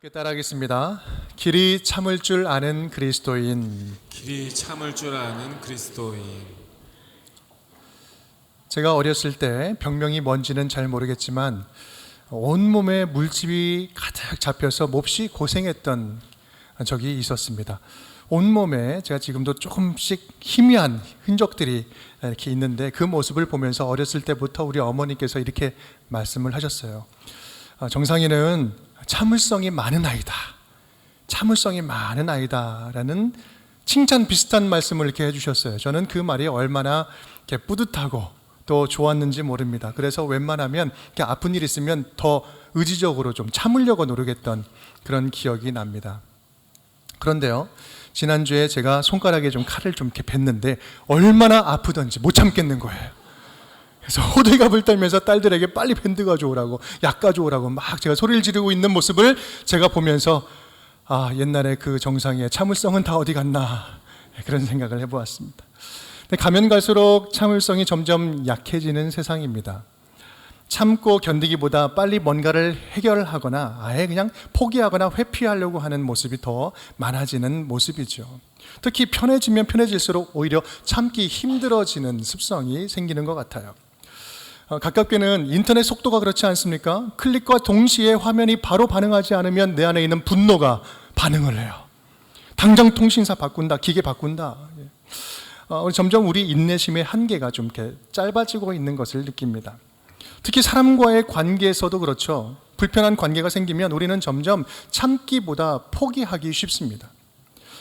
함께 따라하겠습니다. 길이 참을 줄 아는 그리스도인. 길이 참을 줄 아는 그리스도인. 제가 어렸을 때 병명이 뭔지는 잘 모르겠지만 온몸에 물집이 가득 잡혀서 몹시 고생했던 적이 있었습니다. 온몸에 제가 지금도 조금씩 희미한 흔적들이 이렇게 있는데 그 모습을 보면서 어렸을 때부터 우리 어머니께서 이렇게 말씀을 하셨어요. 정상이는 참을성이 많은 아이다. 참을성이 많은 아이다 라는 칭찬 비슷한 말씀을 이렇게 해주셨어요. 저는 그 말이 얼마나 이렇게 뿌듯하고 또 좋았는지 모릅니다. 그래서 웬만하면 이렇게 아픈 일 있으면 더 의지적으로 좀 참으려고 노력했던 그런 기억이 납니다. 그런데요, 지난주에 제가 손가락에 좀 칼을 좀 이렇게 뱉는데 얼마나 아프던지 못 참겠는 거예요. 그래서 호들갑을 떨면서 딸들에게 빨리 밴드 가져오라고, 약 가져오라고 막 제가 소리를 지르고 있는 모습을 제가 보면서 옛날에 그 정상의 참을성은 다 어디 갔나 그런 생각을 해보았습니다. 근데 가면 갈수록 참을성이 점점 약해지는 세상입니다. 참고 견디기보다 빨리 뭔가를 해결하거나 아예 그냥 포기하거나 회피하려고 하는 모습이 더 많아지는 모습이죠. 특히 편해지면 편해질수록 오히려 참기 힘들어지는 습성이 생기는 것 같아요. 가깝게는 인터넷 속도가 그렇지 않습니까? 클릭과 동시에 화면이 바로 반응하지 않으면 내 안에 있는 분노가 반응을 해요. 당장 통신사 바꾼다, 기계 바꾼다. 점점 우리 인내심의 한계가 좀 이렇게 짧아지고 있는 것을 느낍니다. 특히 사람과의 관계에서도 그렇죠. 불편한 관계가 생기면 우리는 점점 참기보다 포기하기 쉽습니다.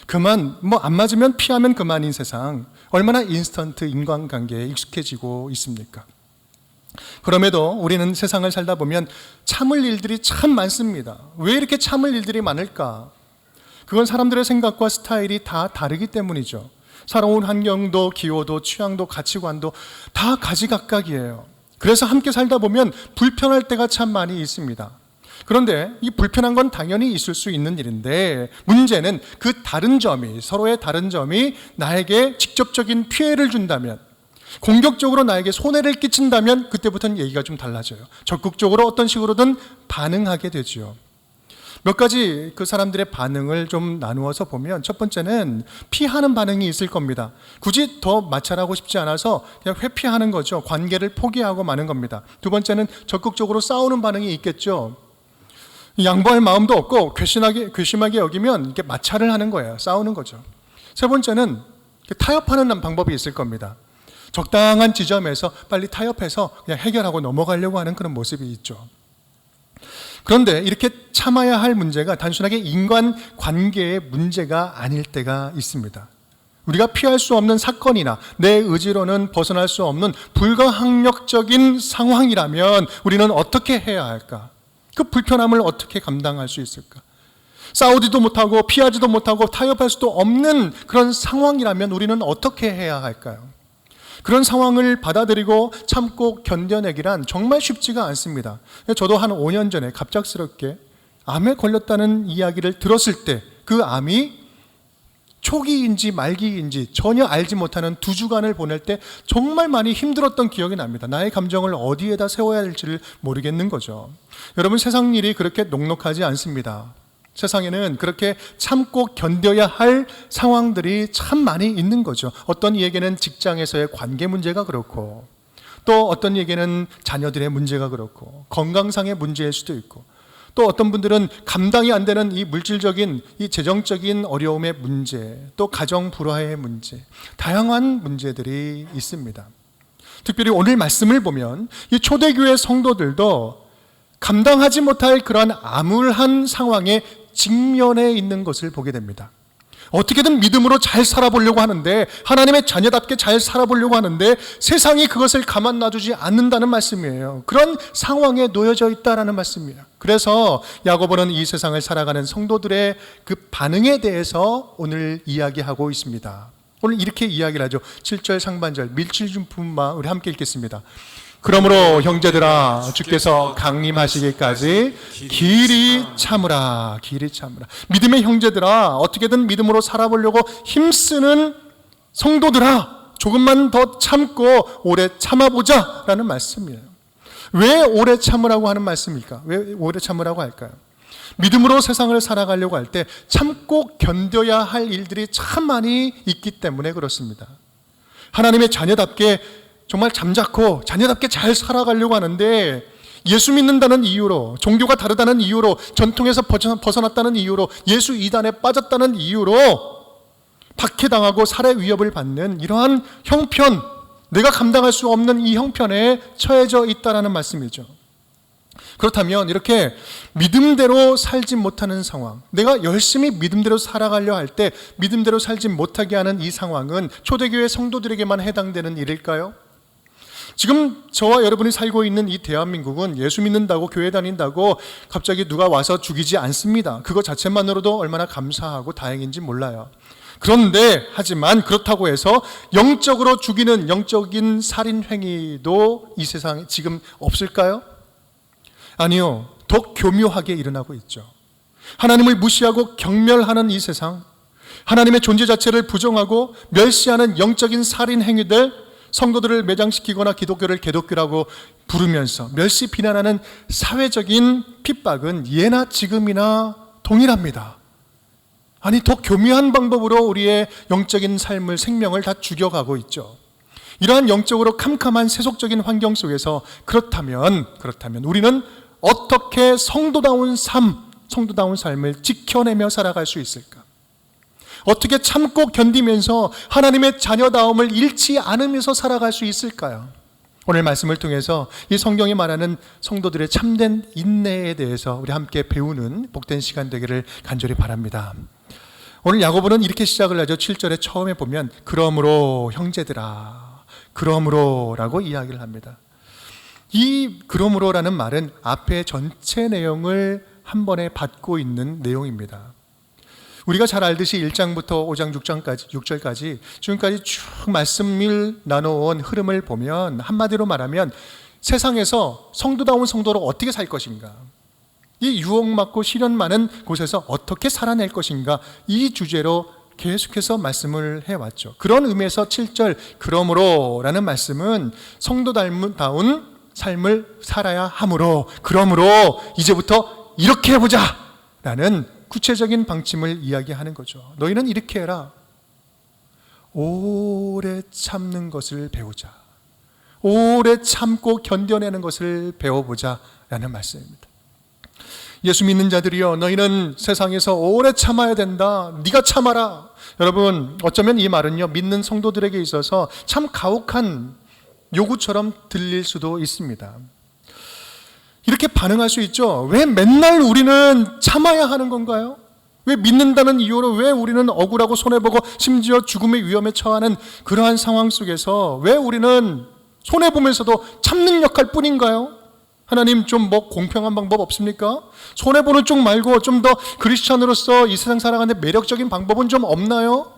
그만 안 맞으면 피하면 그만인 세상, 얼마나 인스턴트 인간관계에 익숙해지고 있습니까? 그럼에도 우리는 세상을 살다 보면 참을 일들이 참 많습니다. 왜 이렇게 참을 일들이 많을까? 그건 사람들의 생각과 스타일이 다 다르기 때문이죠. 살아온 환경도 기호도 취향도 가치관도 다 가지각각이에요. 그래서 함께 살다 보면 불편할 때가 참 많이 있습니다. 그런데 이 불편한 건 당연히 있을 수 있는 일인데 문제는 그 다른 점이, 서로의 다른 점이 나에게 직접적인 피해를 준다면, 공격적으로 나에게 손해를 끼친다면 그때부터는 얘기가 좀 달라져요. 적극적으로 어떤 식으로든 반응하게 되죠. 몇 가지 그 사람들의 반응을 좀 나누어서 보면, 첫 번째는 피하는 반응이 있을 겁니다. 굳이 더 마찰하고 싶지 않아서 그냥 회피하는 거죠. 관계를 포기하고 마는 겁니다. 두 번째는 적극적으로 싸우는 반응이 있겠죠. 양보할 마음도 없고 괘씸하게 여기면 이렇게 마찰을 하는 거예요. 싸우는 거죠. 세 번째는 타협하는 방법이 있을 겁니다. 적당한 지점에서 빨리 타협해서 그냥 해결하고 넘어가려고 하는 그런 모습이 있죠. 그런데 이렇게 참아야 할 문제가 단순하게 인간관계의 문제가 아닐 때가 있습니다. 우리가 피할 수 없는 사건이나 내 의지로는 벗어날 수 없는 불가항력적인 상황이라면 우리는 어떻게 해야 할까? 그 불편함을 어떻게 감당할 수 있을까? 싸우지도 못하고 피하지도 못하고 타협할 수도 없는 그런 상황이라면 우리는 어떻게 해야 할까요? 그런 상황을 받아들이고 참고 견뎌내기란 정말 쉽지가 않습니다. 저도 한 5년 전에 갑작스럽게 암에 걸렸다는 이야기를 들었을 때 그 암이 초기인지 말기인지 전혀 알지 못하는 2주간을 보낼 때 정말 많이 힘들었던 기억이 납니다. 나의 감정을 어디에다 세워야 할지를 모르겠는 거죠. 여러분, 세상 일이 그렇게 녹록하지 않습니다. 세상에는 그렇게 참고 견뎌야 할 상황들이 참 많이 있는 거죠. 어떤 이에게는 직장에서의 관계 문제가 그렇고, 또 어떤 이에게는 자녀들의 문제가 그렇고, 건강상의 문제일 수도 있고, 또 어떤 분들은 감당이 안 되는 이 물질적인, 이 재정적인 어려움의 문제, 또 가정 불화의 문제, 다양한 문제들이 있습니다. 특별히 오늘 말씀을 보면 이 초대교회 성도들도 감당하지 못할 그러한 암울한 상황에 직면해 있는 것을 보게 됩니다. 어떻게든 믿음으로 잘 살아보려고 하는데, 하나님의 자녀답게 잘 살아보려고 하는데 세상이 그것을 가만 놔두지 않는다는 말씀이에요. 그런 상황에 놓여져 있다라는 말씀이에요. 그래서 야고보는 이 세상을 살아가는 성도들의 그 반응에 대해서 오늘 이야기하고 있습니다. 오늘 이렇게 이야기를 하죠. 7절 상반절 밀칠중품만 우리 함께 읽겠습니다. 그러므로 형제들아, 주께서 강림하시기까지 길이 참으라. 믿음의 형제들아, 어떻게든 믿음으로 살아보려고 힘쓰는 성도들아, 조금만 더 참고 오래 참아보자 라는 말씀이에요. 왜 오래 참으라고 하는 말씀일까? 왜 오래 참으라고 할까요? 믿음으로 세상을 살아가려고 할 때 참고 견뎌야 할 일들이 참 많이 있기 때문에 그렇습니다. 하나님의 자녀답게 정말 잠자코 자녀답게 잘 살아가려고 하는데 예수 믿는다는 이유로, 종교가 다르다는 이유로, 전통에서 벗어났다는 이유로, 예수 이단에 빠졌다는 이유로 박해당하고 살해 위협을 받는 이러한 형편, 내가 감당할 수 없는 이 형편에 처해져 있다라는 말씀이죠. 그렇다면 이렇게 믿음대로 살지 못하는 상황, 내가 열심히 믿음대로 살아가려 할 때 믿음대로 살지 못하게 하는 이 상황은 초대교회 성도들에게만 해당되는 일일까요? 지금 저와 여러분이 살고 있는 이 대한민국은 예수 믿는다고 교회 다닌다고 갑자기 누가 와서 죽이지 않습니다. 그거 자체만으로도 얼마나 감사하고 다행인지 몰라요. 그런데 하지만 그렇다고 해서 영적으로 죽이는 영적인 살인 행위도 이 세상에 지금 없을까요? 아니요. 더 교묘하게 일어나고 있죠. 하나님을 무시하고 경멸하는 이 세상, 하나님의 존재 자체를 부정하고 멸시하는 영적인 살인 행위들, 성도들을 매장시키거나 기독교를 개독교라고 부르면서 멸시 비난하는 사회적인 핍박은 예나 지금이나 동일합니다. 아니, 더 교묘한 방법으로 우리의 영적인 삶을, 생명을 다 죽여가고 있죠. 이러한 영적으로 캄캄한 세속적인 환경 속에서 그렇다면 우리는 어떻게 성도다운 삶을 지켜내며 살아갈 수 있을까? 어떻게 참고 견디면서 하나님의 자녀다움을 잃지 않으면서 살아갈 수 있을까요? 오늘 말씀을 통해서 이 성경이 말하는 성도들의 참된 인내에 대해서 우리 함께 배우는 복된 시간 되기를 간절히 바랍니다. 오늘 야고보는 이렇게 시작을 하죠. 7절에 처음에 보면 그러므로 형제들아, 그러므로라고 이야기를 합니다. 이 그러므로라는 말은 앞에 전체 내용을 한 번에 받고 있는 내용입니다. 우리가 잘 알듯이 1장부터 5장 6절까지 지금까지 쭉 말씀을 나눠온 흐름을 보면 한마디로 말하면 세상에서 성도다운 성도로 어떻게 살 것인가, 이 유혹받고 시련 많은 곳에서 어떻게 살아낼 것인가, 이 주제로 계속해서 말씀을 해왔죠. 그런 의미에서 7절 그러므로라는 말씀은 성도다운 삶을 살아야 하므로, 그러므로 이제부터 이렇게 해보자 라는 구체적인 방침을 이야기하는 거죠. 너희는 이렇게 해라. 오래 참는 것을 배우자. 오래 참고 견뎌내는 것을 배워보자 라는 말씀입니다. 예수 믿는 자들이여, 너희는 세상에서 오래 참아야 된다. 네가 참아라. 여러분, 어쩌면 이 말은요, 믿는 성도들에게 있어서 참 가혹한 요구처럼 들릴 수도 있습니다. 이렇게 반응할 수 있죠. 왜 맨날 우리는 참아야 하는 건가요? 왜 믿는다는 이유로 왜 우리는 억울하고 손해보고 심지어 죽음의 위험에 처하는 그러한 상황 속에서 왜 우리는 손해보면서도 참는 역할 뿐인가요? 하나님 좀 공평한 방법 없습니까? 손해보는 쪽 말고 좀 더 크리스찬으로서 이 세상 살아가는데 매력적인 방법은 좀 없나요?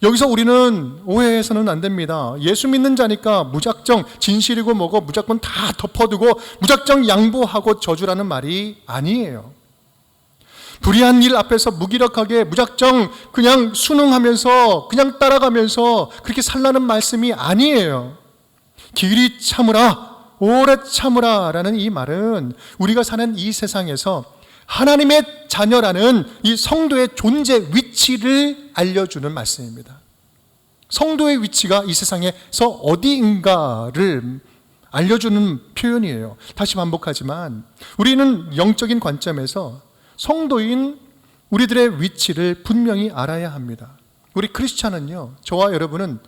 여기서 우리는 오해해서는 안 됩니다. 예수 믿는 자니까 무작정 진실이고 뭐고 무작정 다 덮어두고 무작정 양보하고 저주라는 말이 아니에요. 불의한 일 앞에서 무기력하게 무작정 그냥 순응하면서 그냥 따라가면서 그렇게 살라는 말씀이 아니에요. 길이 참으라, 오래 참으라 라는 이 말은 우리가 사는 이 세상에서 하나님의 자녀라는 이 성도의 존재 위치를 알려주는 말씀입니다. 성도의 위치가 이 세상에서 어디인가를 알려주는 표현이에요. 다시 반복하지만 우리는 영적인 관점에서 성도인 우리들의 위치를 분명히 알아야 합니다. 우리 크리스찬은요, 저와 여러분은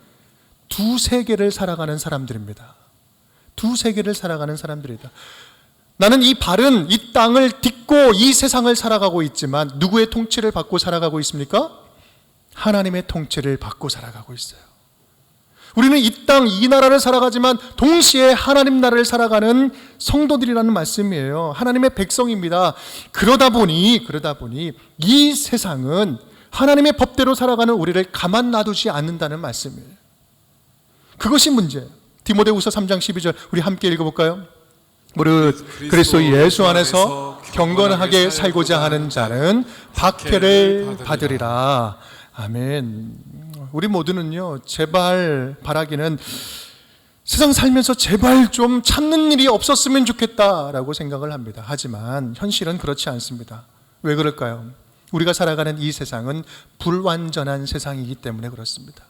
두 세계를 살아가는 사람들입니다. 두 세계를 살아가는 사람들이다. 나는 이 발은 이 땅을 딛고 이 세상을 살아가고 있지만 누구의 통치를 받고 살아가고 있습니까? 하나님의 통치를 받고 살아가고 있어요. 우리는 이 땅, 이 나라를 살아가지만 동시에 하나님 나라를 살아가는 성도들이라는 말씀이에요. 하나님의 백성입니다. 그러다 보니 이 세상은 하나님의 법대로 살아가는 우리를 가만 놔두지 않는다는 말씀이에요. 그것이 문제예요. 디모데후서 3장 12절 우리 함께 읽어볼까요? 무릇 그리스도 예수 안에서 경건하게 살고자 하는 자는 박해를 받으리라. 아멘. 우리 모두는요, 제발 바라기는 세상 살면서 제발 좀 참는 일이 없었으면 좋겠다라고 생각을 합니다. 하지만 현실은 그렇지 않습니다. 왜 그럴까요? 우리가 살아가는 이 세상은 불완전한 세상이기 때문에 그렇습니다.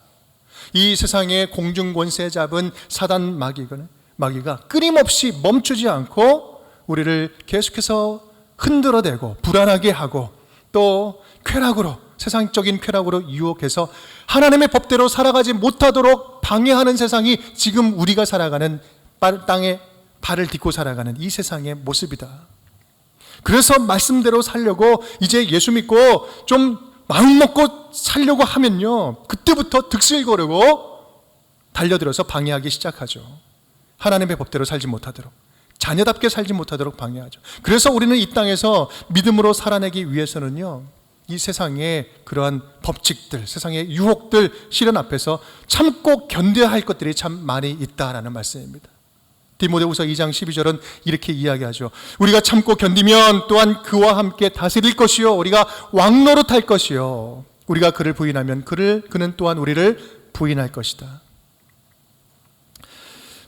이 세상에 공중권세 잡은 사단 마귀가 끊임없이 멈추지 않고 우리를 계속해서 흔들어대고 불안하게 하고 또 쾌락으로, 세상적인 쾌락으로 유혹해서 하나님의 법대로 살아가지 못하도록 방해하는 세상이 지금 우리가 살아가는, 땅에 발을 딛고 살아가는 이 세상의 모습이다. 그래서 말씀대로 살려고 이제 예수 믿고 좀 마음 먹고 살려고 하면요, 그때부터 득실거리고 달려들어서 방해하기 시작하죠. 하나님의 법대로 살지 못하도록, 자녀답게 살지 못하도록 방해하죠. 그래서 우리는 이 땅에서 믿음으로 살아내기 위해서는요, 이 세상의 그러한 법칙들, 세상의 유혹들, 시련 앞에서 참고 견뎌야 할 것들이 참 많이 있다라는 말씀입니다. 디모데후서 2장 12절은 이렇게 이야기하죠. 우리가 참고 견디면 또한 그와 함께 다스릴 것이요, 우리가 왕노릇할 것이요, 우리가 그를 부인하면 그는 또한 우리를 부인할 것이다.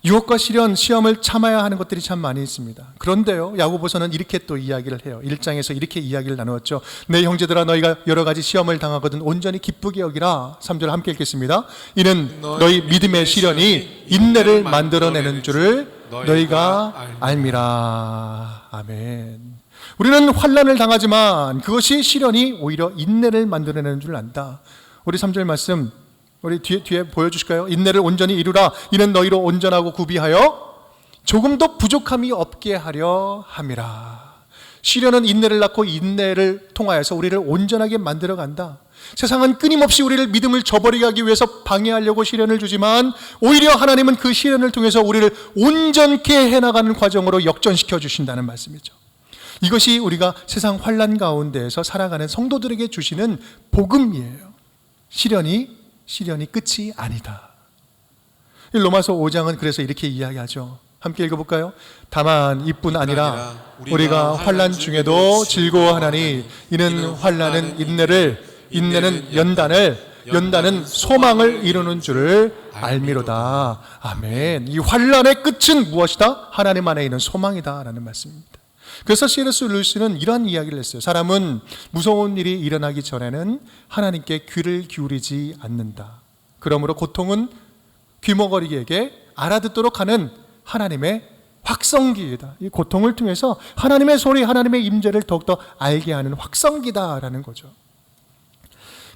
유혹과 시련, 시험을 참아야 하는 것들이 참 많이 있습니다. 그런데요, 야고보서는 이렇게 또 이야기를 해요. 1장에서 이렇게 이야기를 나누었죠. 내 형제들아, 너희가 여러 가지 시험을 당하거든 온전히 기쁘게 여기라. 3절 함께 읽겠습니다. 이는 너희 믿음의 시련이 인내를 만들어내는 줄을 너희가 알미라. 아멘. 우리는 환난을 당하지만 그것이, 시련이 오히려 인내를 만들어내는 줄 안다. 우리 3절 말씀 우리 뒤에 보여주실까요? 인내를 온전히 이루라. 이는 너희로 온전하고 구비하여 조금도 부족함이 없게 하려 함이라. 시련은 인내를 낳고 인내를 통하여서 우리를 온전하게 만들어 간다. 세상은 끊임없이 우리를 믿음을 저버리게 하기 위해서 방해하려고 시련을 주지만 오히려 하나님은 그 시련을 통해서 우리를 온전케 해나가는 과정으로 역전시켜 주신다는 말씀이죠. 이것이 우리가 세상 환난 가운데에서 살아가는 성도들에게 주시는 복음이에요. 시련이 끝이 아니다. 로마서 5장은 그래서 이렇게 이야기하죠. 함께 읽어볼까요? 다만 이뿐 아니라 우리가 환난 중에도 즐거워하나니 이는 환난은 인내를, 인내는 연단은 소망을 이루는 줄을 알미로다. 아멘. 이 환난의 끝은 무엇이다? 하나님 안에 있는 소망이다 라는 말씀입니다. 그래서 C.S. 루이스는 이러한 이야기를 했어요. 사람은 무서운 일이 일어나기 전에는 하나님께 귀를 기울이지 않는다. 그러므로 고통은 귀머거리에게 알아듣도록 하는 하나님의 확성기이다. 이 고통을 통해서 하나님의 소리, 하나님의 임재를 더욱더 알게 하는 확성기다라는 거죠.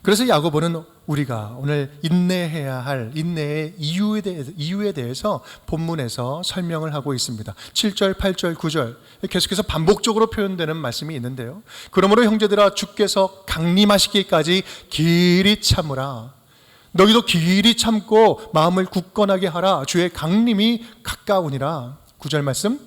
그래서 야고보는 우리가 오늘 인내해야 할 인내의 이유에 대해서 본문에서 설명을 하고 있습니다. 7절, 8절, 9절 계속해서 반복적으로 표현되는 말씀이 있는데요. 그러므로 형제들아, 주께서 강림하시기까지 길이 참으라. 너희도 길이 참고 마음을 굳건하게 하라. 주의 강림이 가까우니라. 9절 말씀,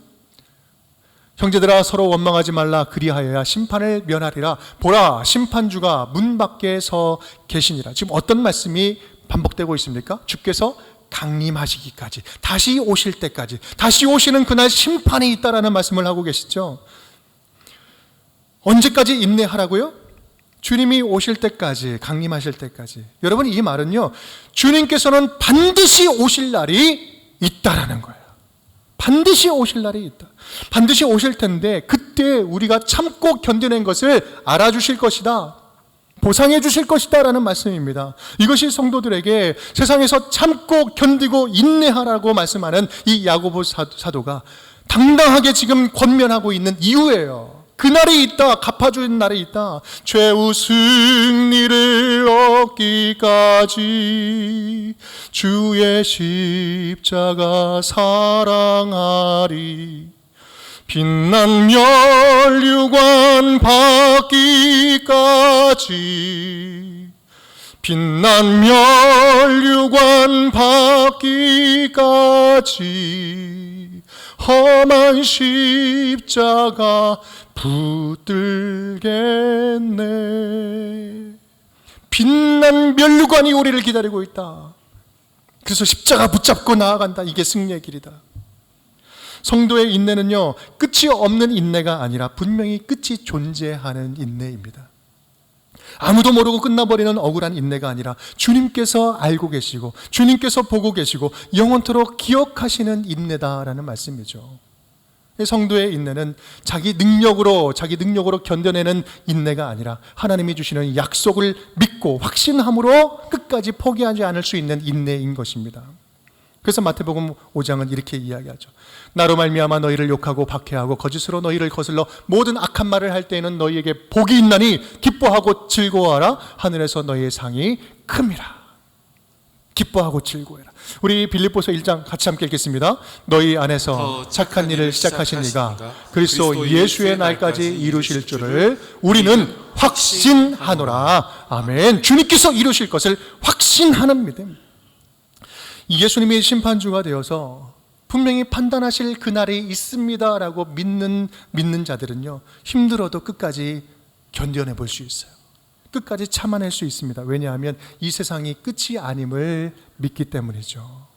형제들아, 서로 원망하지 말라. 그리하여야 심판을 면하리라. 보라, 심판주가 문 밖에 서 계시니라. 지금 어떤 말씀이 반복되고 있습니까? 주께서 강림하시기까지, 다시 오실 때까지, 다시 오시는 그날 심판이 있다라는 말씀을 하고 계시죠. 언제까지 인내하라고요? 주님이 오실 때까지, 강림하실 때까지. 여러분, 이 말은요, 주님께서는 반드시 오실 날이 있다라는 거예요. 반드시 오실 날이 있다. 반드시 오실 텐데 그때 우리가 참고 견뎌낸 것을 알아주실 것이다, 보상해 주실 것이다 라는 말씀입니다. 이것이 성도들에게 세상에서 참고 견디고 인내하라고 말씀하는 이 야고보 사도가 당당하게 지금 권면하고 있는 이유예요. 그날이 있다, 갚아주는 날이 있다. 최후 승리를 얻기까지 주의 십자가 사랑하리. 빛난 멸류관 받기까지, 빛난 멸류관 받기까지 험한 십자가 붙들겠네. 빛난 멸류관이 우리를 기다리고 있다. 그래서 십자가 붙잡고 나아간다. 이게 승리의 길이다. 성도의 인내는요, 끝이 없는 인내가 아니라 분명히 끝이 존재하는 인내입니다. 아무도 모르고 끝나버리는 억울한 인내가 아니라 주님께서 알고 계시고 주님께서 보고 계시고 영원토록 기억하시는 인내다라는 말씀이죠. 성도의 인내는 자기 능력으로 견뎌내는 인내가 아니라 하나님이 주시는 약속을 믿고 확신함으로 끝까지 포기하지 않을 수 있는 인내인 것입니다. 그래서 마태복음 5장은 이렇게 이야기하죠. 나로 말미암아 너희를 욕하고 박해하고 거짓으로 너희를 거슬러 모든 악한 말을 할 때에는 너희에게 복이 있나니 기뻐하고 즐거워하라. 하늘에서 너희의 상이 큽니다. 기뻐하고 즐거워해라. 우리 빌립보서 1장 같이 함께 읽겠습니다. 너희 안에서 착한 일을 시작하신 이가 그리스도 예수의 날까지 이루실 줄을 우리는 확신하노라. 아멘. 주님께서 이루실 것을 확신하는 믿음. 예수님이 심판주가 되어서 분명히 판단하실 그날이 있습니다라고 믿는 자들은요, 힘들어도 끝까지 견뎌내 볼 수 있어요. 끝까지 참아낼 수 있습니다. 왜냐하면 이 세상이 끝이 아님을 믿기 때문이죠.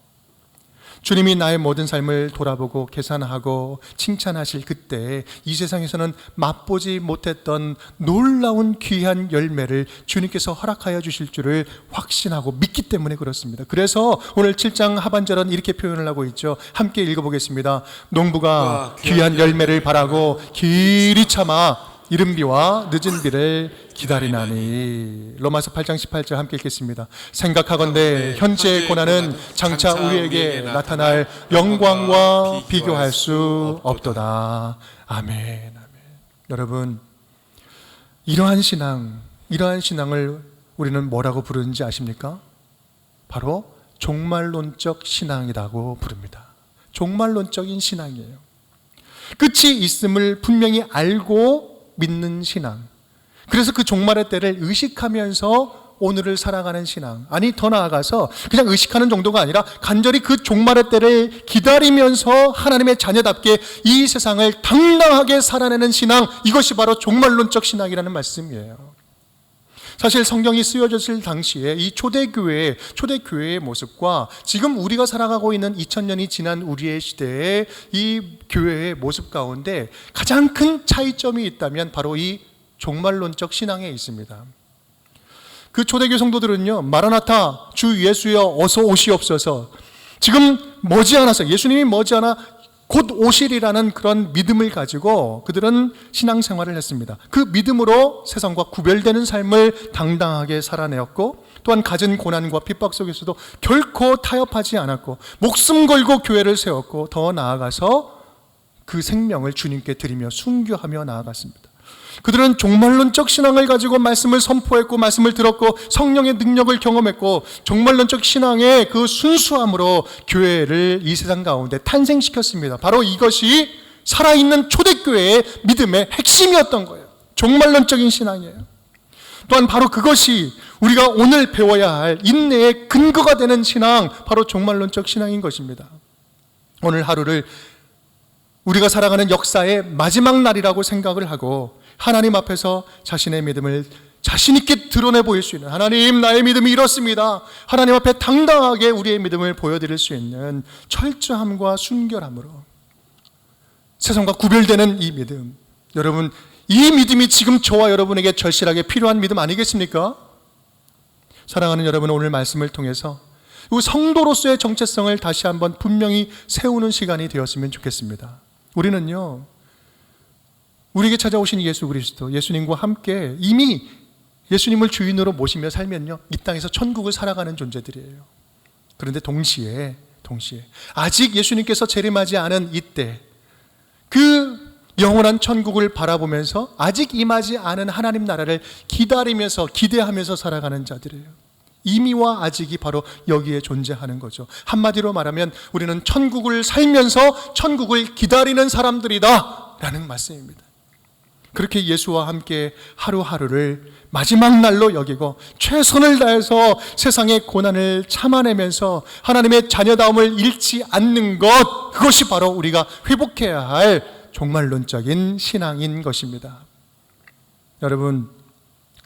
주님이 나의 모든 삶을 돌아보고 계산하고 칭찬하실 그때 이 세상에서는 맛보지 못했던 놀라운 귀한 열매를 주님께서 허락하여 주실 줄을 확신하고 믿기 때문에 그렇습니다. 그래서 오늘 7장 하반절은 이렇게 표현을 하고 있죠. 함께 읽어보겠습니다. 농부가 귀한 열매를 바라고 길이 참아 이른 비와 늦은 비를 기다리나니. 로마서 8장 18절 함께 읽겠습니다. 생각하건대 현재의 고난은 장차 우리에게 나타날 영광과 비교할 수 없도다. 아멘. 여러분, 이러한 신앙을 우리는 뭐라고 부르는지 아십니까? 바로 종말론적 신앙이라고 부릅니다. 종말론적인 신앙이에요. 끝이 있음을 분명히 알고 믿는 신앙. 그래서 그 종말의 때를 의식하면서 오늘을 살아가는 신앙. 아니, 더 나아가서 그냥 의식하는 정도가 아니라 간절히 그 종말의 때를 기다리면서 하나님의 자녀답게 이 세상을 당당하게 살아내는 신앙. 이것이 바로 종말론적 신앙이라는 말씀이에요. 사실 성경이 쓰여졌을 당시에 이 초대교회의 모습과 지금 우리가 살아가고 있는 2000년이 지난 우리의 시대의 이 교회의 모습 가운데 가장 큰 차이점이 있다면 바로 이 종말론적 신앙에 있습니다. 그 초대교회 성도들은요, 마라나타 주 예수여 어서 오시옵소서, 지금 머지않아서 예수님이 머지않아 곧 오시리라는 그런 믿음을 가지고 그들은 신앙생활을 했습니다. 그 믿음으로 세상과 구별되는 삶을 당당하게 살아내었고, 또한 갖은 고난과 핍박 속에서도 결코 타협하지 않았고 목숨 걸고 교회를 세웠고, 더 나아가서 그 생명을 주님께 드리며 순교하며 나아갔습니다. 그들은 종말론적 신앙을 가지고 말씀을 선포했고 말씀을 들었고 성령의 능력을 경험했고 종말론적 신앙의 그 순수함으로 교회를 이 세상 가운데 탄생시켰습니다. 바로 이것이 살아있는 초대교회의 믿음의 핵심이었던 거예요. 종말론적인 신앙이에요. 또한 바로 그것이 우리가 오늘 배워야 할 인내의 근거가 되는 신앙, 바로 종말론적 신앙인 것입니다. 오늘 하루를 우리가 살아가는 역사의 마지막 날이라고 생각을 하고 하나님 앞에서 자신의 믿음을 자신 있게 드러내 보일 수 있는, 하나님 나의 믿음이 이렇습니다, 하나님 앞에 당당하게 우리의 믿음을 보여드릴 수 있는 철저함과 순결함으로 세상과 구별되는 이 믿음, 여러분 이 믿음이 지금 저와 여러분에게 절실하게 필요한 믿음 아니겠습니까? 사랑하는 여러분, 오늘 말씀을 통해서 성도로서의 정체성을 다시 한번 분명히 세우는 시간이 되었으면 좋겠습니다. 우리는요, 우리에게 찾아오신 예수 그리스도, 예수님과 함께 이미 예수님을 주인으로 모시며 살면요, 이 땅에서 천국을 살아가는 존재들이에요. 그런데 동시에 아직 예수님께서 재림하지 않은 이때 그 영원한 천국을 바라보면서 아직 임하지 않은 하나님 나라를 기다리면서 기대하면서 살아가는 자들이에요. 이미와 아직이 바로 여기에 존재하는 거죠. 한마디로 말하면 우리는 천국을 살면서 천국을 기다리는 사람들이다 라는 말씀입니다. 그렇게 예수와 함께 하루하루를 마지막 날로 여기고 최선을 다해서 세상의 고난을 참아내면서 하나님의 자녀다움을 잃지 않는 것, 그것이 바로 우리가 회복해야 할 종말론적인 신앙인 것입니다. 여러분,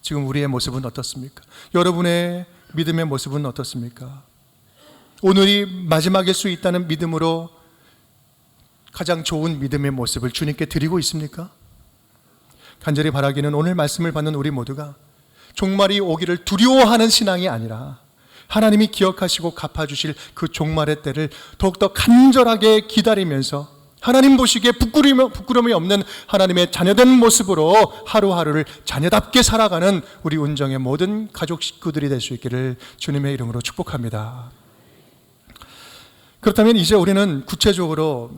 지금 우리의 모습은 어떻습니까? 여러분의 믿음의 모습은 어떻습니까? 오늘이 마지막일 수 있다는 믿음으로 가장 좋은 믿음의 모습을 주님께 드리고 있습니까? 간절히 바라기는 오늘 말씀을 받는 우리 모두가 종말이 오기를 두려워하는 신앙이 아니라 하나님이 기억하시고 갚아주실 그 종말의 때를 더욱더 간절하게 기다리면서 하나님 보시기에 부끄러움이 없는 하나님의 자녀된 모습으로 하루하루를 자녀답게 살아가는 우리 운정의 모든 가족 식구들이 될 수 있기를 주님의 이름으로 축복합니다. 그렇다면 이제 우리는 구체적으로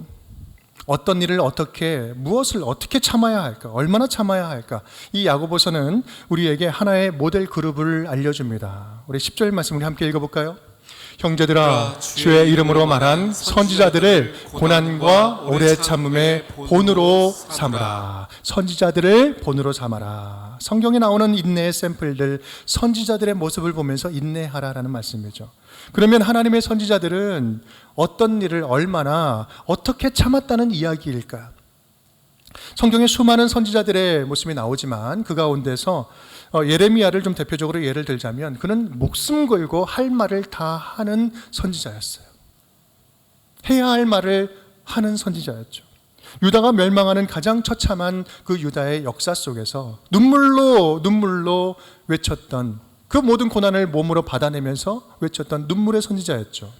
어떤 일을 무엇을 어떻게 참아야 할까? 얼마나 참아야 할까? 이 야고보서는 우리에게 하나의 모델 그룹을 알려줍니다. 우리 10절 말씀 우리 함께 읽어볼까요? 형제들아, 주의 이름으로 말한 선지자들을 고난과 오래 참음의 본으로 삼으라. 선지자들을 본으로 삼아라. 성경에 나오는 인내의 샘플들, 선지자들의 모습을 보면서 인내하라라는 말씀이죠. 그러면 하나님의 선지자들은 어떤 일을 얼마나 어떻게 참았다는 이야기일까? 성경에 수많은 선지자들의 모습이 나오지만 그 가운데서 예레미야를 좀 대표적으로 예를 들자면 그는 목숨 걸고 할 말을 다 하는 선지자였어요. 해야 할 말을 하는 선지자였죠. 유다가 멸망하는 가장 처참한 그 유다의 역사 속에서 눈물로 외쳤던 그 모든 고난을 몸으로 받아내면서 외쳤던 눈물의 선지자였죠.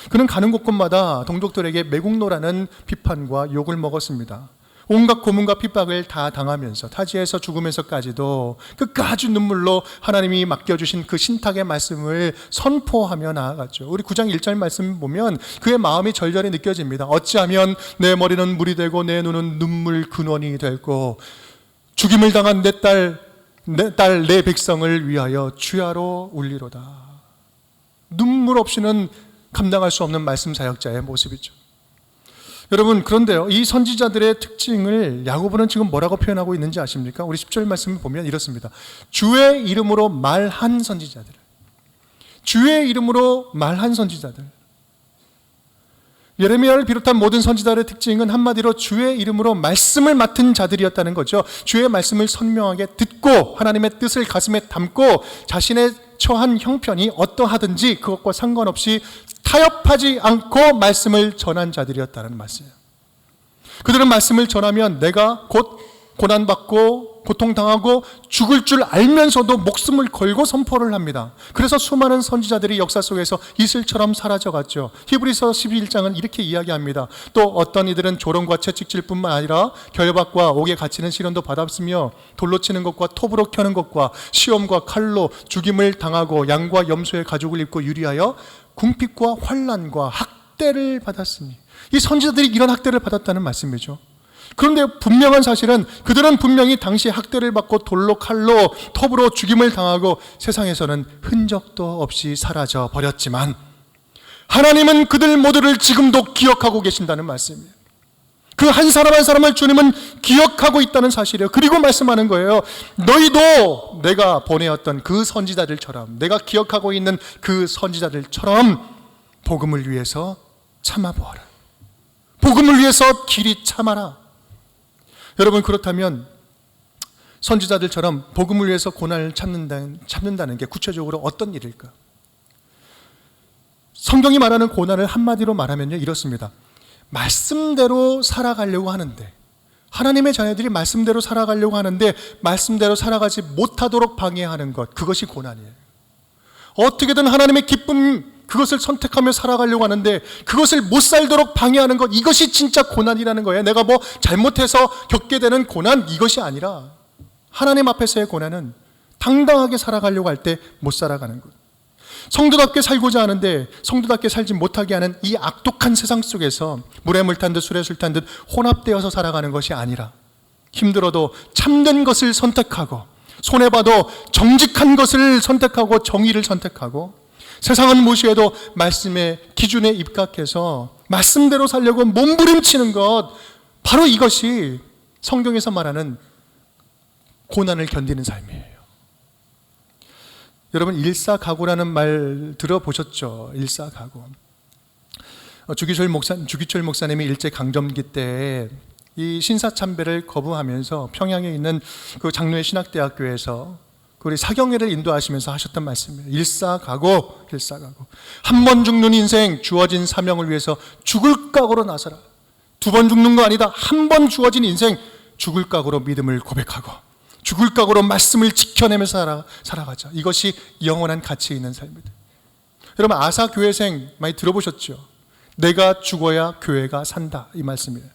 그는 가는 곳곳마다 동족들에게 매국노라는 비판과 욕을 먹었습니다. 온갖 고문과 핍박을 다 당하면서 타지에서 죽으면서까지도 끝까지 눈물로 하나님이 맡겨주신 그 신탁의 말씀을 선포하며 나아갔죠. 우리 9장 1절 말씀 보면 그의 마음이 절절히 느껴집니다. 어찌하면 내 머리는 물이 되고 내 눈은 눈물 근원이 되고 죽임을 당한 내 백성을 위하여 주야로 울리로다. 눈물 없이는 감당할 수 없는 말씀 사역자의 모습이죠. 여러분, 그런데요, 이 선지자들의 특징을 야고보는 지금 뭐라고 표현하고 있는지 아십니까? 우리 10절 말씀을 보면 이렇습니다. 주의 이름으로 말한 선지자들. 주의 이름으로 말한 선지자들. 예레미야를 비롯한 모든 선지자들의 특징은 한마디로 주의 이름으로 말씀을 맡은 자들이었다는 거죠. 주의 말씀을 선명하게 듣고 하나님의 뜻을 가슴에 담고 자신의 처한 형편이 어떠하든지 그것과 상관없이 타협하지 않고 말씀을 전한 자들이었다는 말씀이에요. 그들은 말씀을 전하면 내가 곧 고난받고 고통당하고 죽을 줄 알면서도 목숨을 걸고 선포를 합니다. 그래서 수많은 선지자들이 역사 속에서 이슬처럼 사라져갔죠. 히브리서 11장은 이렇게 이야기합니다. 또 어떤 이들은 조롱과 채찍질 뿐만 아니라 결박과 옥에 갇히는 시련도 받았으며 돌로 치는 것과 톱으로 켜는 것과 시험과 칼로 죽임을 당하고 양과 염소의 가죽을 입고 유리하여 궁핍과 환난과 학대를 받았으니, 이 선지자들이 이런 학대를 받았다는 말씀이죠. 그런데 분명한 사실은 그들은 분명히 당시 학대를 받고 돌로 칼로 톱으로 죽임을 당하고 세상에서는 흔적도 없이 사라져 버렸지만 하나님은 그들 모두를 지금도 기억하고 계신다는 말씀이에요. 그 한 사람 한 사람을 주님은 기억하고 있다는 사실이에요. 그리고 말씀하는 거예요. 너희도 내가 보내었던 그 선지자들처럼, 내가 기억하고 있는 그 선지자들처럼 복음을 위해서 참아보아라. 복음을 위해서 길이 참아라. 여러분, 그렇다면 선지자들처럼 복음을 위해서 고난을 참는다는 게 구체적으로 어떤 일일까? 성경이 말하는 고난을 한마디로 말하면요, 이렇습니다. 말씀대로 살아가려고 하는데, 하나님의 자녀들이 말씀대로 살아가려고 하는데 말씀대로 살아가지 못하도록 방해하는 것, 그것이 고난이에요. 어떻게든 하나님의 기쁨, 그것을 선택하며 살아가려고 하는데 그것을 못 살도록 방해하는 것, 이것이 진짜 고난이라는 거예요. 내가 뭐 잘못해서 겪게 되는 고난, 이것이 아니라 하나님 앞에서의 고난은 당당하게 살아가려고 할 때 못 살아가는 것. 성도답게 살고자 하는데 성도답게 살지 못하게 하는 이 악독한 세상 속에서 물에 물 탄 듯 술에 술 탄 듯 혼합되어서 살아가는 것이 아니라 힘들어도 참된 것을 선택하고 손해봐도 정직한 것을 선택하고 정의를 선택하고 세상은 무시해도 말씀의 기준에 입각해서 말씀대로 살려고 몸부림치는 것, 바로 이것이 성경에서 말하는 고난을 견디는 삶이에요. 여러분, 일사각오라는 말 들어보셨죠? 일사각오. 주기철 목사님이 일제 강점기 때 이 신사참배를 거부하면서 평양에 있는 그 장로의 신학대학교에서 우리 사경회를 인도하시면서 하셨던 말씀이에요. 일사각오. 한 번 죽는 인생, 주어진 사명을 위해서 죽을 각오로 나서라. 두 번 죽는 거 아니다. 한 번 주어진 인생, 죽을 각오로 믿음을 고백하고 죽을 각오로 말씀을 지켜내며 살아가자. 이것이 영원한 가치 있는 삶입니다. 여러분, 아사 교회생 많이 들어보셨죠? 내가 죽어야 교회가 산다, 이 말씀이에요.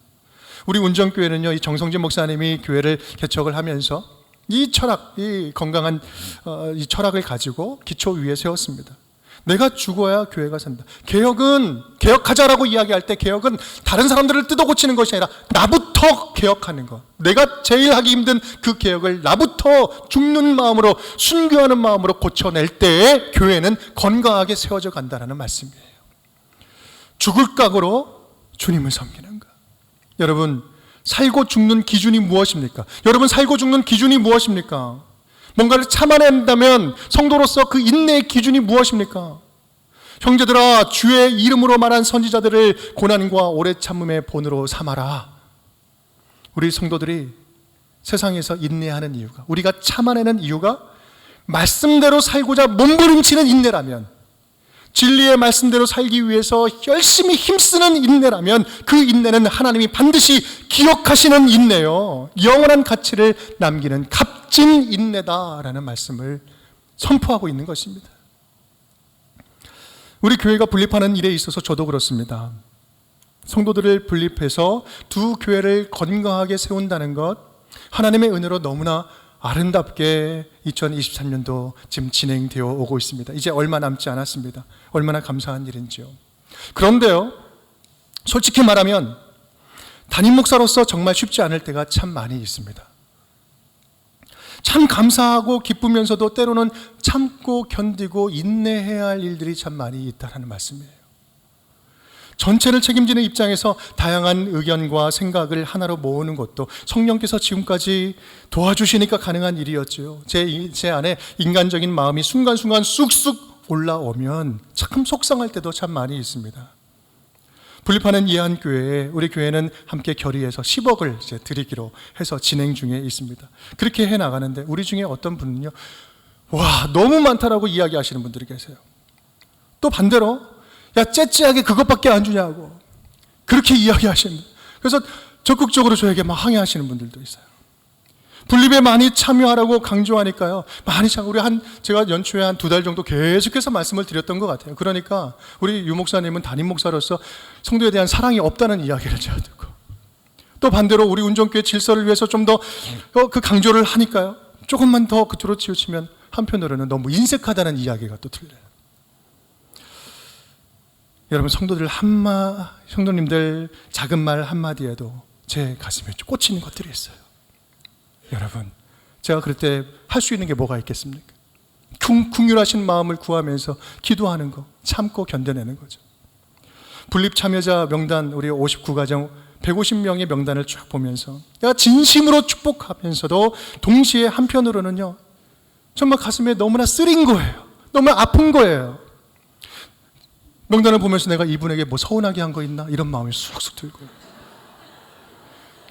우리 운정교회는요, 이 정성진 목사님이 교회를 개척을 하면서 이 철학, 이 건강한 이 철학을 가지고 기초 위에 세웠습니다. 내가 죽어야 교회가 산다. 개혁하자라고 이야기할 때 개혁은 다른 사람들을 뜯어 고치는 것이 아니라 나부터 개혁하는 것. 내가 제일 하기 힘든 그 개혁을 나부터 죽는 마음으로, 순교하는 마음으로 고쳐낼 때에 교회는 건강하게 세워져 간다는 말씀이에요. 죽을 각오로 주님을 섬기는 것. 여러분, 살고 죽는 기준이 무엇입니까? 여러분, 살고 죽는 기준이 무엇입니까? 뭔가를 참아낸다면 성도로서 그 인내의 기준이 무엇입니까? 형제들아, 주의 이름으로 말한 선지자들을 고난과 오래 참음의 본으로 삼아라. 우리 성도들이 세상에서 인내하는 이유가, 우리가 참아내는 이유가 말씀대로 살고자 몸부림치는 인내라면, 진리의 말씀대로 살기 위해서 열심히 힘쓰는 인내라면 그 인내는 하나님이 반드시 기억하시는 인내요, 영원한 가치를 남기는 값진 인내다라는 말씀을 선포하고 있는 것입니다. 우리 교회가 분립하는 일에 있어서 저도 그렇습니다. 성도들을 분립해서 두 교회를 건강하게 세운다는 것, 하나님의 은혜로 너무나 아름답게 2023년도 지금 진행되어 오고 있습니다. 이제 얼마 남지 않았습니다. 얼마나 감사한 일인지요. 그런데요, 솔직히 말하면 담임 목사로서 정말 쉽지 않을 때가 참 많이 있습니다. 참 감사하고 기쁘면서도 때로는 참고 견디고 인내해야 할 일들이 참 많이 있다는 말씀이에요. 전체를 책임지는 입장에서 다양한 의견과 생각을 하나로 모으는 것도 성령께서 지금까지 도와주시니까 가능한 일이었죠. 제 안에 인간적인 마음이 순간순간 쑥쑥 올라오면 참 속상할 때도 참 많이 있습니다. 분립하는 이한교회에 우리 교회는 함께 결의해서 10억을 이제 드리기로 해서 진행 중에 있습니다. 그렇게 해나가는데 우리 중에 어떤 분은요, 와, 너무 많다라고 이야기하시는 분들이 계세요. 또 반대로, 야, 째째하게 그것밖에 안 주냐고 그렇게 이야기하시는 분. 그래서 적극적으로 저에게 막 항의하시는 분들도 있어요. 분립에 많이 참여하라고 강조하니까요, 많이 제가 연초에 한 2달 정도 계속해서 말씀을 드렸던 것 같아요. 그러니까 우리 유 목사님은 담임 목사로서 성도에 대한 사랑이 없다는 이야기를 제가 듣고, 또 반대로 우리 운정교회 질서를 위해서 좀 더 그 강조를 하니까요, 조금만 더 그쪽으로 치우치면 한편으로는 너무 인색하다는 이야기가 또 들려요. 여러분, 성도님들 작은 말 한마디에도 제 가슴에 꽂히는 것들이 있어요. 여러분, 제가 그럴 때 할 수 있는 게 뭐가 있겠습니까? 긍휼하신 마음을 구하면서 기도하는 거, 참고 견뎌내는 거죠. 분립 참여자 명단, 우리 59가정 150명의 명단을 쭉 보면서 내가 진심으로 축복하면서도 동시에 한편으로는요, 정말 가슴에 너무나 쓰린 거예요. 너무 아픈 거예요. 명단을 보면서 내가 이분에게 뭐 서운하게 한 거 있나? 이런 마음이 쑥쑥 들고,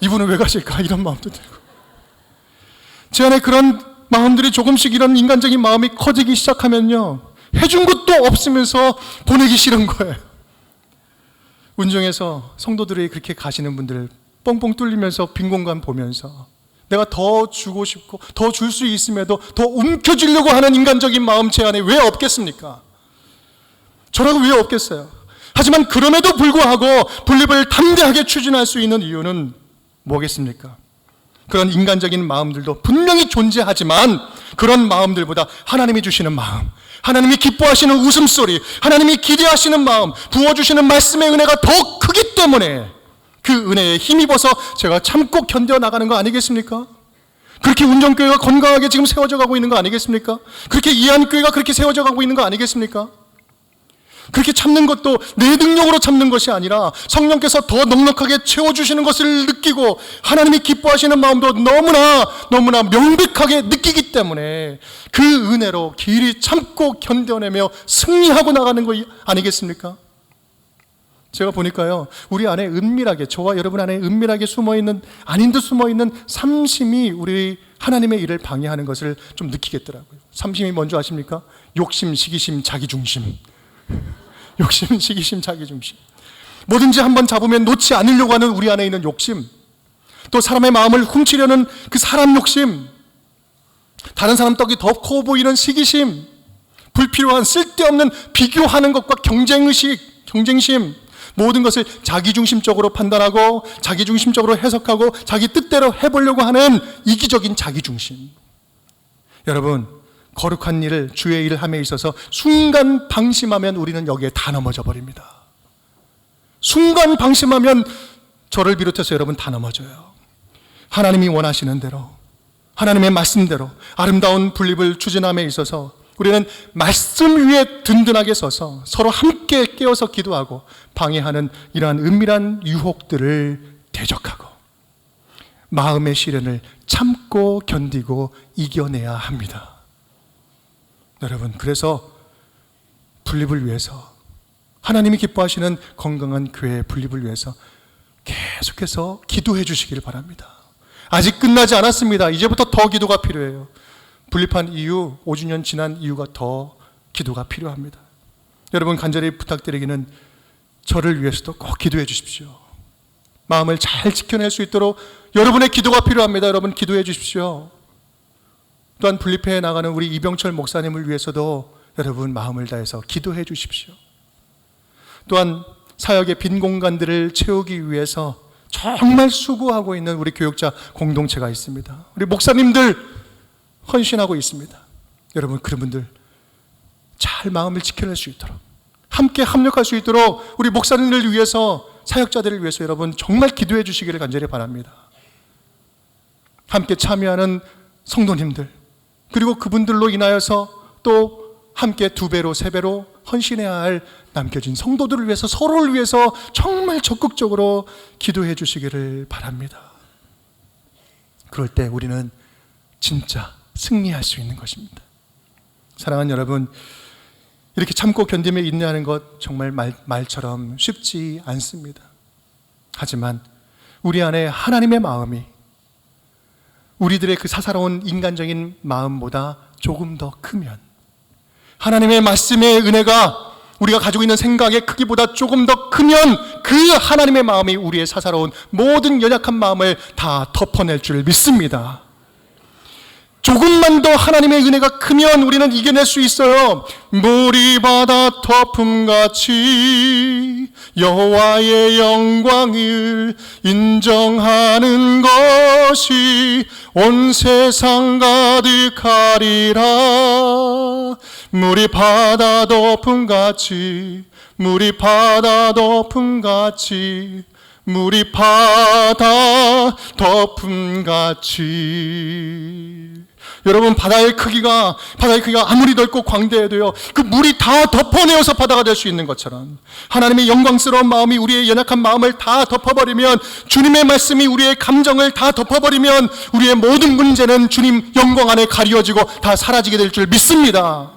이분은 왜 가실까? 이런 마음도 들고, 제 안에 그런 마음들이 조금씩, 이런 인간적인 마음이 커지기 시작하면요, 해준 것도 없으면서 보내기 싫은 거예요. 운정에서 성도들이 그렇게 가시는 분들 뻥뻥 뚫리면서 빈 공간 보면서 내가 더 주고 싶고 더 줄 수 있음에도 더 움켜쥐려고 하는 인간적인 마음 제 안에 왜 없겠습니까? 저라고 왜 없겠어요? 하지만 그럼에도 불구하고 분립을 담대하게 추진할 수 있는 이유는 뭐겠습니까? 그런 인간적인 마음들도 분명히 존재하지만 그런 마음들보다 하나님이 주시는 마음, 하나님이 기뻐하시는 웃음소리, 하나님이 기대하시는 마음, 부어주시는 말씀의 은혜가 더 크기 때문에 그 은혜에 힘입어서 제가 참고 견뎌나가는 거 아니겠습니까? 그렇게 운정교회가 건강하게 지금 세워져 가고 있는 거 아니겠습니까? 그렇게 이한교회가 그렇게 세워져 가고 있는 거 아니겠습니까? 그렇게 참는 것도 내 능력으로 참는 것이 아니라 성령께서 더 넉넉하게 채워주시는 것을 느끼고 하나님이 기뻐하시는 마음도 너무나 명백하게 느끼기 때문에 그 은혜로 길이 참고 견뎌내며 승리하고 나가는 거 아니겠습니까? 제가 보니까요, 우리 안에 은밀하게, 저와 여러분 안에 은밀하게 숨어있는, 아닌 듯 숨어있는 삼심이 우리 하나님의 일을 방해하는 것을 좀 느끼겠더라고요. 삼심이 뭔지 아십니까? 욕심, 시기심, 자기중심. 욕심, 시기심, 자기중심. 뭐든지 한번 잡으면 놓지 않으려고 하는 우리 안에 있는 욕심, 또 사람의 마음을 훔치려는 그 사람 욕심, 다른 사람 떡이 더 커 보이는 시기심, 불필요한 쓸데없는 비교하는 것과 경쟁의식, 경쟁심, 모든 것을 자기중심적으로 판단하고 자기중심적으로 해석하고 자기 뜻대로 해보려고 하는 이기적인 자기중심. 여러분, 거룩한 일을, 주의 일을 함에 있어서 순간 방심하면 우리는 여기에 다 넘어져 버립니다. 순간 방심하면 저를 비롯해서 여러분 다 넘어져요. 하나님이 원하시는 대로, 하나님의 말씀대로 아름다운 분립을 추진함에 있어서 우리는 말씀 위에 든든하게 서서 서로 함께 깨어서 기도하고 방해하는 이러한 은밀한 유혹들을 대적하고 마음의 시련을 참고 견디고 이겨내야 합니다. 여러분, 그래서 분립을 위해서, 하나님이 기뻐하시는 건강한 교회의 분립을 위해서 계속해서 기도해 주시기를 바랍니다. 아직 끝나지 않았습니다. 이제부터 더 기도가 필요해요. 분립한 이유, 5주년 지난 이유가 더 기도가 필요합니다. 여러분, 간절히 부탁드리기는 저를 위해서도 꼭 기도해 주십시오. 마음을 잘 지켜낼 수 있도록 여러분의 기도가 필요합니다. 여러분, 기도해 주십시오. 또한 분립해 나가는 우리 이병철 목사님을 위해서도 여러분 마음을 다해서 기도해 주십시오. 또한 사역의 빈 공간들을 채우기 위해서 정말 수고하고 있는 우리 교육자 공동체가 있습니다. 우리 목사님들 헌신하고 있습니다. 여러분, 그런 분들 잘 마음을 지켜낼 수 있도록, 함께 합력할 수 있도록 우리 목사님들을 위해서, 사역자들을 위해서 여러분 정말 기도해 주시기를 간절히 바랍니다. 함께 참여하는 성도님들, 그리고 그분들로 인하여서 또 함께 2배로 3배로 헌신해야 할 남겨진 성도들을 위해서, 서로를 위해서 정말 적극적으로 기도해 주시기를 바랍니다. 그럴 때 우리는 진짜 승리할 수 있는 것입니다. 사랑하는 여러분, 이렇게 참고 견디며 인내하는 것 정말 말처럼 쉽지 않습니다. 하지만 우리 안에 하나님의 마음이 우리들의 그 사사로운 인간적인 마음보다 조금 더 크면, 하나님의 말씀의 은혜가 우리가 가지고 있는 생각의 크기보다 조금 더 크면 그 하나님의 마음이 우리의 사사로운 모든 연약한 마음을 다 덮어낼 줄 믿습니다. 조금만 더 하나님의 은혜가 크면 우리는 이겨낼 수 있어요. 물이 바다 덮음같이 여호와의 영광을 인정하는 것이 온 세상 가득하리라. 물이 바다 덮음같이, 물이 바다 덮음같이, 물이 바다 덮음같이. 여러분, 바다의 크기가 아무리 넓고 광대해도요, 그 물이 다 덮어내어서 바다가 될 수 있는 것처럼 하나님의 영광스러운 마음이 우리의 연약한 마음을 다 덮어버리면, 주님의 말씀이 우리의 감정을 다 덮어버리면 우리의 모든 문제는 주님 영광 안에 가리워지고 다 사라지게 될 줄 믿습니다.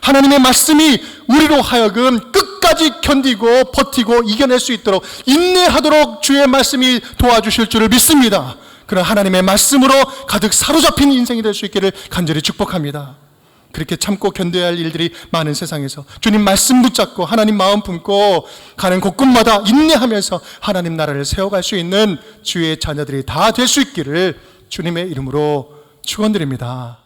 하나님의 말씀이 우리로 하여금 끝까지 견디고 버티고 이겨낼 수 있도록 인내하도록 주의 말씀이 도와주실 줄을 믿습니다. 그런 하나님의 말씀으로 가득 사로잡힌 인생이 될 수 있기를 간절히 축복합니다. 그렇게 참고 견뎌야 할 일들이 많은 세상에서 주님 말씀 붙잡고 하나님 마음 품고 가는 곳곳마다 인내하면서 하나님 나라를 세워갈 수 있는 주의 자녀들이 다 될 수 있기를 주님의 이름으로 축원드립니다.